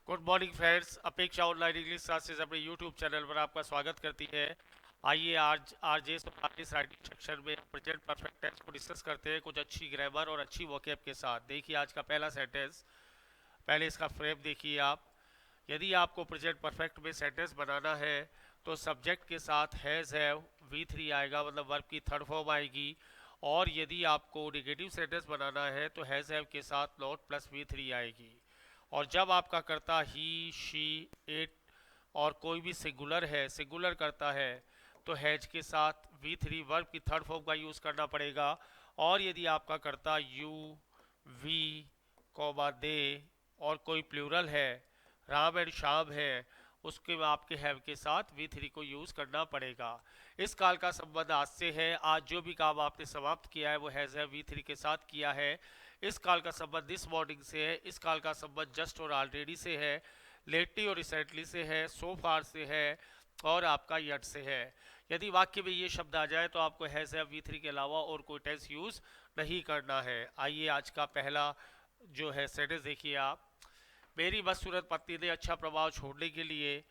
Good morning friends. अपेक्षा online English classes अपने YouTube channel पर आपका स्वागत करती है। आइए आज आरजे इस राइटिंग सेक्शन में प्रेजेंट परफेक्ट टेंस को डिस्कस करते हैं कुछ अच्छी ग्रामर और अच्छी वोकैब के साथ। देखिए आज का पहला सेंटेंस, पहले इसका फ्रेम देखिए आप। यदि आपको प्रेजेंट परफेक्ट में सेंटेंस बनाना है तो सब्जेक्ट के साथ हैज़ हैव V3 आएगा, मतलब वर्ब की थर्ड फॉर्म आएगी। और यदि आपको नेगेटिव सेंटेंस बनाना है तो हैज़ हैव के साथ नॉट प्लस V3 आएगी। और जब आपका करता ही शी इट और कोई भी सिंगुलर है, सिंगुलर करता है, तो हैज के साथ V3 वर्ब की थर्ड फॉर्म का यूज़ करना पड़ेगा। और यदि आपका करता यू वी कॉमा दे और कोई प्लूरल है, राम एंड शाम है, उसके में आपके हैव के साथ V3 को यूज़ करना पड़ेगा। इस काल का संबंध आज से है। आज जो भी काम आपने समाप्त किया है वो हैज़ हैव V3 के साथ किया है। इस काल का संबंध दिस मॉर्निंग से है। इस काल का संबंध जस्ट और ऑलरेडी से है, लेटली और रिसेंटली से है, सो फार से है और आपका यट से है। यदि वाक्य में ये शब्द आ जाए तो आपको हैज़ हैव V3 के अलावा और कोई टेंस यूज़ नहीं करना है। आइए आज का पहला जो है सेंटेंस देखिए आप। मेरी बदसूरत पत्नी ने अच्छा प्रभाव छोड़ने के लिए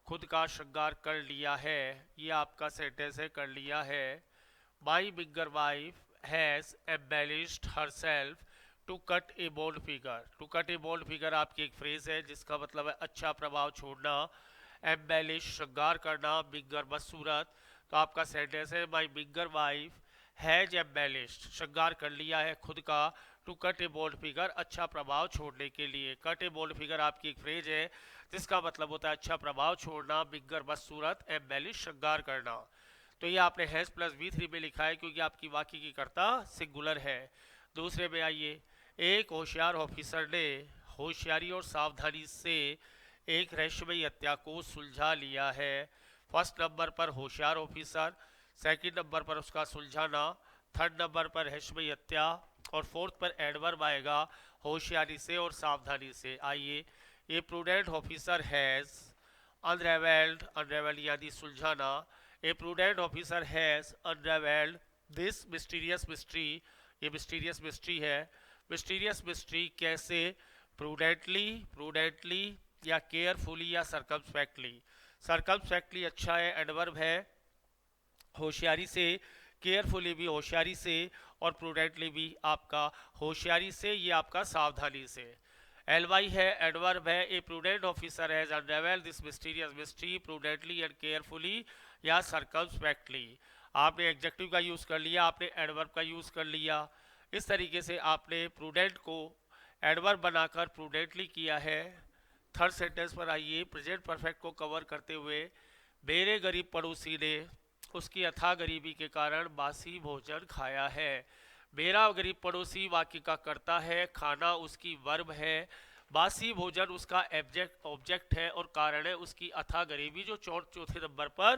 खुद का श्रृंगार कर लिया है। ये आपका सेंटेंस है, कर लिया है। My bigger wife has embellished herself to cut a bold figure. To cut a bold figure आपकी एक फ्रेज है जिसका मतलब है अच्छा प्रभाव छोड़ना। एम्बेलिश श्रृंगार करना, बिगर बदसूरत, तो आपका सेंटेंस है my bigger wife has embellished श्रृंगार कर लिया है खुद का, to cut a bold figure अच्छा प्रभाव छोड़ने के लिए। कट ए बोल्ड फिगर आपकी एक फ्रेज है जिसका मतलब होता है अच्छा प्रभाव छोड़ना, बिगर बदसूरत, एम्बेलिश श्रृंगार करना। तो ये आपने हैज प्लस V3 में लिखा है क्योंकि आपकी वाक्य की कर्ता सिंगुलर है। दूसरे में आइए। एक होशियार ऑफिसर ने होशियारी और सावधानी से एक रहस्यमयी हत्या को सुलझा लिया है। फर्स्ट नंबर पर होशियार ऑफिसर, सेकंड नंबर पर उसका सुलझाना, थर्ड नंबर पर रहस्यमयी हत्या और फोर्थ पर एडवर्ब आएगा होशियारी से और सावधानी से। आइए। ये prudent officer has unravelled, unravelled यानी सुलझाना। A prudent officer has unravelled this mysterious mystery. ये मिस्टीरियस मिस्ट्री है। मिस्टीरियस मिस्ट्री कैसे? प्रूडेंटली, प्रूडेंटली या केयरफुली या सरकमस्पेक्टली। सरकमस्पेक्टली अच्छा है, एडवर्ब है। होशियारी से, केयरफुली भी होशियारी से और प्रूडेंटली भी आपका होशियारी से, ये आपका सावधानी से। एलवाई है, एडवर्ब है। A prudent officer has unravelled this mysterious mystery prudently and carefully या सरकमस्पेक्टली। आपने एडजेक्टिव का यूज़ कर लिया, आपने एडवर्ब का यूज़ कर लिया। इस तरीके से आपने प्रूडेंट को एडवर्ब बनाकर प्रूडेंटली किया है। थर्ड सेंटेंस पर आइए। प्रेजेंट परफेक्ट को कवर करते हुए, मेरे गरीब पड़ोसी ने उसकी अथाह गरीबी के कारण बासी भोजन खाया है। मेरा गरीब पड़ोसी वाक्य का कर्ता है, खाना उसकी वर्ब है, बासी भोजन उसका ऑब्जेक्ट है और कारण है उसकी अथाह गरीबी जो चौथे नंबर पर,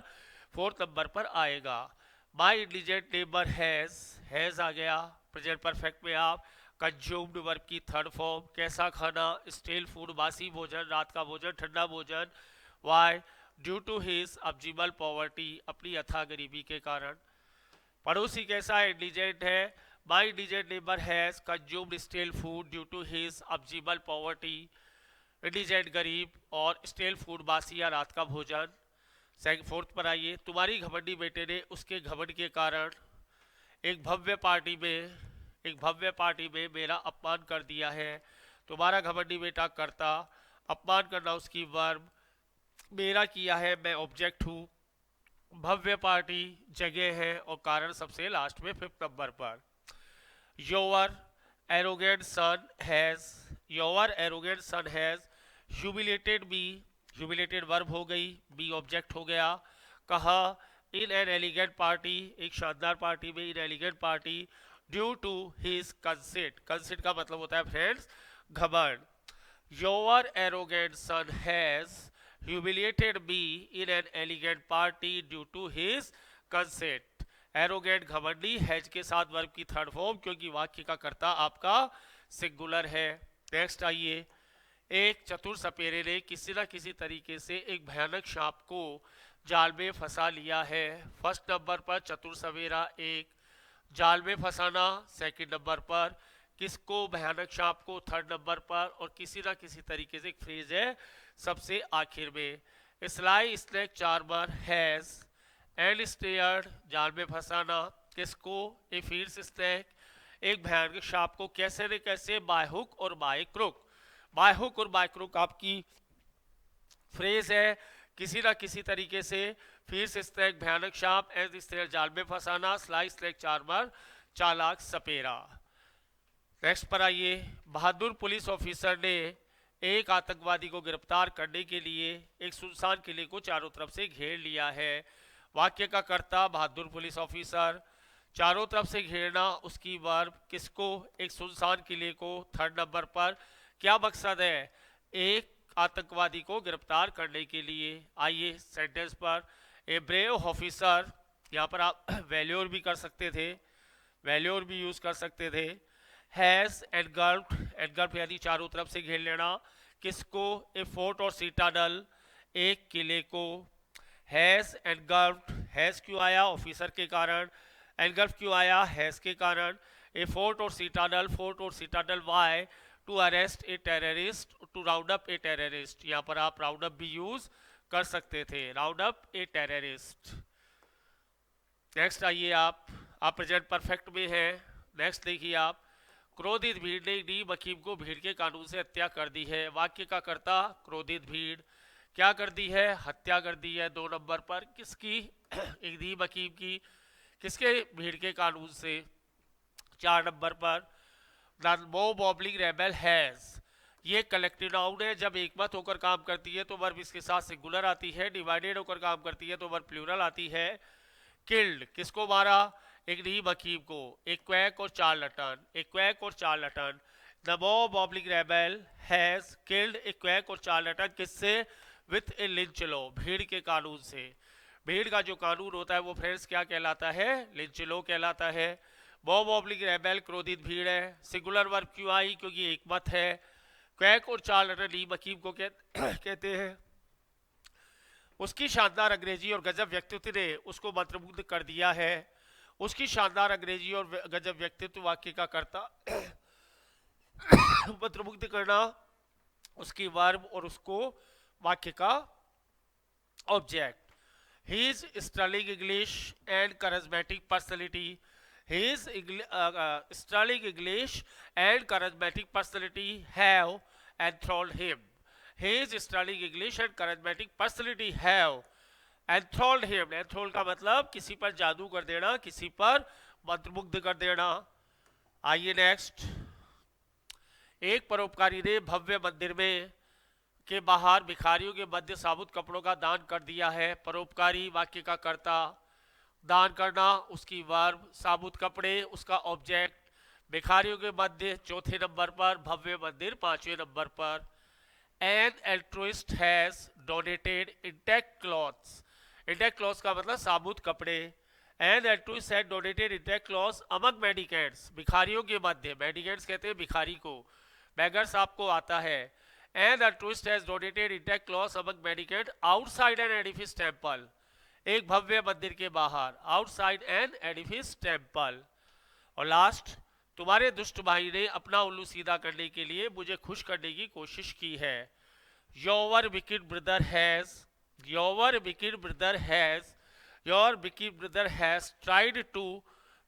फोर्थ नंबर पर आएगा। माई इंडिजेंट नेबर हैज आ गया प्रेजेंट परफेक्ट में। आप कंज्यूम्ड वर्ब की थर्ड फॉर्म, कैसा खाना, स्टेल फूड बासी भोजन, रात का भोजन, ठंडा भोजन। Why? Due to his abysmal poverty अपनी अथाह गरीबी के कारण। पड़ोसी कैसा है? इंडिजेंट है। My indigent neighbour has consumed stale food due to his abysmal poverty. Indigent गरीब और स्टेल फूड बासी या रात का भोजन। फोर्थ पर आइए। तुम्हारी घमंडी बेटे ने उसके घमंड के कारण एक भव्य पार्टी में, एक भव्य पार्टी में मेरा अपमान कर दिया है। तुम्हारा घमंडी बेटा करता, अपमान करना उसकी वर्ब, मेरा किया है मैं ऑब्जेक्ट हूँ, भव्य पार्टी जगह है और कारण सबसे लास्ट में फिफ्थ नंबर पर। Your arrogant son has, your arrogant son has humiliated me, humiliated verb हो गई, बी ऑब्जेक्ट हो गया। कहा? इन एन एलिगेंट पार्टी, एक शानदार पार्टी में, in elegant party, due to his conceit. Conceit का मतलब होता है फ्रेंड्स घमंड। Your arrogant son has humiliated me in an elegant party due to his conceit। Arrogant घमंडी हैज के साथ वर्ब की थर्ड फॉर्म क्योंकि वाक्य का कर्ता आपका सिंगुलर है। नेक्स्ट आइए। एक चतुर सपेरे ने किसी न किसी तरीके से एक भयानक सांप को जाल में फंसा लिया है। फर्स्ट नंबर पर चतुर सवेरा एक, जाल में फंसाना, सेकंड नंबर पर किसको, भयानक सांप को थर्ड नंबर पर, और किसी ना किसी तरीके से एक फ्रेज है सबसे आखिर में। Sly snake charmer has and stared, जाल में फंसाना, किसको, ए फील्स स्नेक, एक भयानक सांप को, कैसे न कैसे, बाय हुक और बाय क्रुक। बाय हुक और बाय क्रुक आपकी फ्रेज है, किसी ना किसी तरीके से। फील्स स्नेक भयानक सांप, एंड स्टेयर जाल में फंसाना, स्लाई स्नेक चार्मर चालाक सपेरा। नेक्स्ट पर आइए। बहादुर पुलिस ऑफिसर ने एक आतंकवादी को गिरफ्तार करने के लिए एक सुनसान किले को चारों तरफ से घेर लिया है। वाक्य का कर्ता बहादुर पुलिस ऑफिसर, चारों तरफ से घेरना उसकी वर्ब, किसको, एक सुनसान किले को, थर्ड नंबर पर। क्या मकसद है, एक आतंकवादी को गिरफ्तार करने के लिए। आइए सेंटेंस पर। ए ब्रेव ऑफिसर, यहाँ पर आप वैल्योर भी कर सकते थे, वैल्योर भी यूज कर सकते थे। हैज एनगल्फ्ड यानी चारों तरफ से घेर लेना, किसको, ए फोर्ट और सीटाडल, एक किले को। हैज एनगल्फ्ड, हैज क्यों आया, ऑफिसर के कारण। एनगल्फ क्यों आया, हैज के कारण। ए फोर्ट और सीटाडल, फोर्ट और citadel why, to arrest a terrorist, to round up a terrorist, यहाँ पर आप राउंड अप भी यूज कर सकते थे, round up a terrorist. Next आइए आप प्रेजेंट परफेक्ट में है। नेक्स्ट देखिए आप। क्रोधित भीड़ ने डी मकीम को भीड़ के कानून से हत्या कर दी है। वाक्य का कर्ता क्रोधित भीड़, क्या कर दी है, हत्या कर दी है, 2 नंबर पर, किसकी, एक डी मकीम की, किसके, भीड़ के कानून से, 4 नंबर पर। द मोब ऑब्लिंग रेबल हैज, ये कलेक्टिव नाउन है, जब एक मत होकर काम करती है तो वर्ब इसके साथ सिंगुलर आती है, डिवाइडेड होकर काम करती है तो वर्ब प्लूरल आती है। किल्ड, किसको मारा, एक डी मकीम को, एक क्वैक और चार्लटन, एक क्वैक और चार्लटन। द मोब ऑब्लिंग rabble has killed a quack और चार्लटन, किससे, विथ ए लिंच लॉ, भीड़ के कानून से। भीड़ का जो कानून होता है वो फ्रेंड्स क्या कहलाता है, लिंच लॉ कहलाता है। मॉब ऑब्लिंग रेबल क्रोधित भीड़ है, सिंगुलर वर्ब क्यों आई, क्योंकि एक मत है। क्वैक और चार्लटन डी मकीम को कहते हैं। उसकी शानदार अंग्रेजी और गजब व्यक्तित्व ने उसको मंत्रमुग्ध कर दिया है। उसकी शानदार अंग्रेजी और गजब व्यक्तित्व, वाक्य का कर्ता मंत्रमुग्ध करना उसकी वर्ब, और उसको वाक्य का object. His sterling English and charismatic personality, his sterling English and charismatic personality have enthralled him. His sterling English and charismatic personality have enthralled him. Enthralled का मतलब किसी पर जादू कर देना, किसी पर मंत्रमुग्ध कर देना। आइए नेक्स्ट। एक परोपकारी ने भव्य मंदिर में के बाहर भिखारियों के मध्य साबुत कपड़ों का दान कर दिया है। परोपकारी, वाक्य का कर्ता, दान करना उसकी वर्ब, साबुत कपड़े उसका ऑब्जेक्ट। भिखारियों के मध्य 4थे नंबर पर, भव्य मंदिर 5वें नंबर पर। An altruist has donated intact clothes, intact clothes का मतलब साबुत कपड़े। An altruist has donated intact clothes among mendicants, भिखारियों के मध्य, मेडिकेंट्स कहते हैं भिखारी को, बेगर्स आपको आता है। And altruist has donated intact cloths among mendicants outside an edifice temple, एक भव्य मंदिर के बाहर, outside an edifice temple। और लास्ट, तुम्हारे दुष्ट भाई ने अपना उल्लू सीधा करने के लिए मुझे खुश करने की कोशिश की है। Your wicked brother has, your wicked brother has, your wicked brother has tried to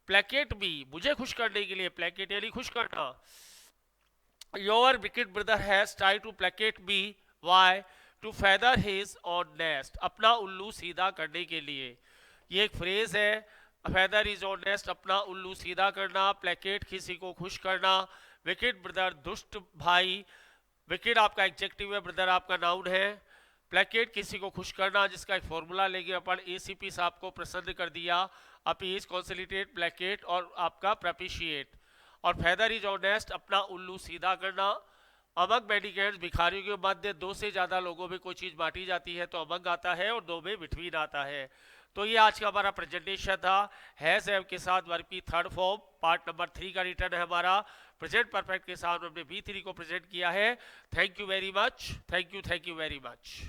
placate me, मुझे खुश करने के लिए, placate यानी खुश करना। Your wicked brother has tried to placate me, why, to feather his own nest, अपना उल्लू सीधा करने के लिए। ये एक फ्रेज है, feather his own nest, अपना उल्लू सीधा करना, placate किसी को खुश करना। wicked brother दुष्ट भाई, wicked आपका एडजेक्टिव है, brother आपका नाउन है। placate किसी को खुश करना, जिसका एक फॉर्मूला लेंगे अपन, ACP साहब को प्रसन्न कर दिया, अपीज, कंसोलिडेट, placate और आपका प्रैप्रिशिएट। और फेदर इज ऑनेस्ट, अपना उल्लू सीधा करना। अमंग मेडिकेंट्स, भिखारियों के मध्य 2 से ज़्यादा लोगों में कोई चीज़ बांटी जाती है तो अमंग आता है, और 2 में बिटवीन आता है। तो ये आज का हमारा प्रेजेंटेशन था, हैज हैव के साथ वर्ब की थर्ड फॉर्म, पार्ट नंबर 3 का रिटर्न है हमारा। प्रेजेंट परफेक्ट के साथ हमने B3 को प्रेजेंट किया है। Thank you very much, thank you very much.